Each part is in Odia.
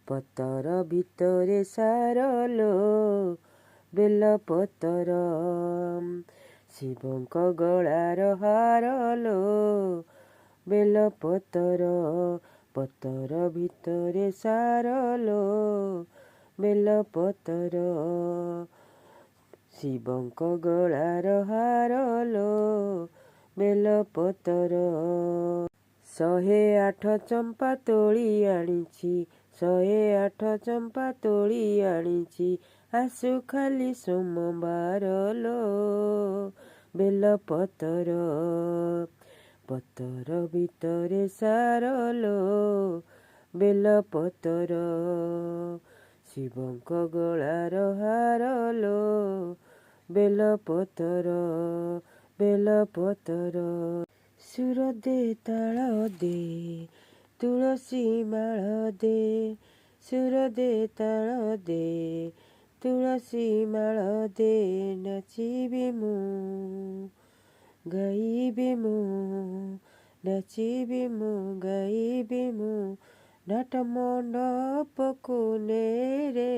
ପତର ଭିତରେ ସାରଲୋ ବେଲପତର, ଶିବଙ୍କ ଗଳାର ହାରଲୋ ବେଲପତର। ପତର ଭିତରେ ସାରଲୋ ବେଲପତର, ଶିବଙ୍କ ଗଳାର ହାରଲୋ ବେଲପତର। 108 ଚମ୍ପା ତୋଳି ଆଣିଛି, 108 ଚମ୍ପା ତୋଳି ଆଣିଛି, ଆସୁ ଖାଲି ସୋମବାରଲୋ ବେଲପତର। ପତର ଭିତରେ ସାରଲୋ ବେଲପତର, ଶିବଙ୍କ ଗଳାର ହାରଲୋ ବେଲପତର ବେଲପତର। ସୁର ଦେ ତାଳ ଦେ ତୁଳସୀ ମାଳ ଦେ, ସୁର ଦେ ତାଳ ଦେ ତୁଳସୀ ମାଳ ଦେ, ନାଚିବି ମୁଁ ଗାଇବି ମୁଁ, ନାଚିବି ମୁଁ ଗାଇବି ମୁଁ, ନାଟ ମଣ୍ଡପକୁ ନେରେ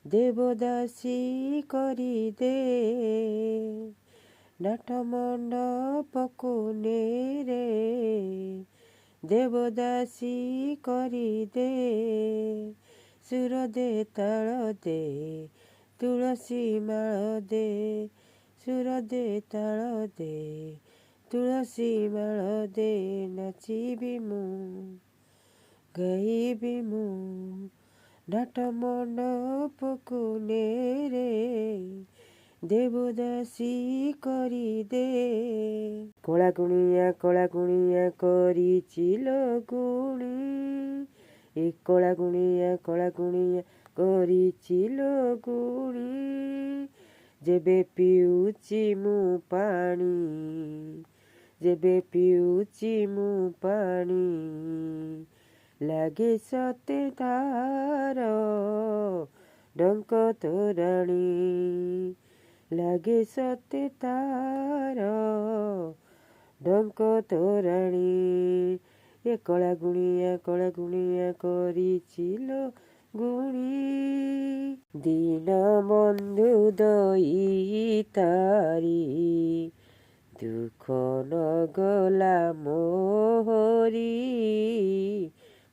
ଦେବଦାସୀ କରିଦେ, ନାଟ ମଣ୍ଡପକୁ ନେରେ ଦେବଦାସୀ କରିଦେ। ସୁର ଦେ ତାଳ ଦେ ତୁଳସୀ ମାଳ ଦେ, ସୁର ଦେ ତାଳ ଦେ ତୁଳସୀ ମାଳ ଦେ, ନାଚିବି ମୁଁ ଗାଇବି ମୁଁ, ନାଟ ମଣ୍ଡପକୁ ନେରେ ଦେବଦାସୀ କରିଦେ। କଳାଗୁଣିଆ କଳାଗୁଣିଆ କରିଛି ଲଗୁଣି, ଏ କଳାଗୁଣିଆ କରିଛି ଲଗୁଣି, ଯେବେ ପିଉଛି ମୁଁ ପାଣି, ଯେବେ ପିଉଛି ମୁଁ ପାଣି, ଲାଗେ ସତେ ତାର ଡଙ୍କ ତୋରାଣି, ଲାଗେ ସତେ ତାର ଡଙ୍କ ତୋରାଣି। ଏ କଳାଗୁଣିଆ କରିଛି ଲଗୁଣି, ଦୀନ ବନ୍ଧୁ ଦଇ ତାରି, ଦୁଃଖ ନ ଗଲା ମୋହରି,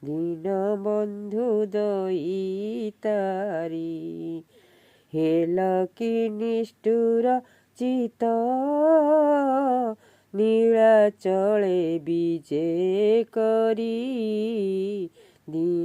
ଦୀନ ବନ୍ଧୁ ଦଇ ତାରି, ହେଲ କି ନିଷ୍ଠୁର ଚିତ, ନୀଳାଚଳେ ବିଜେ କରି।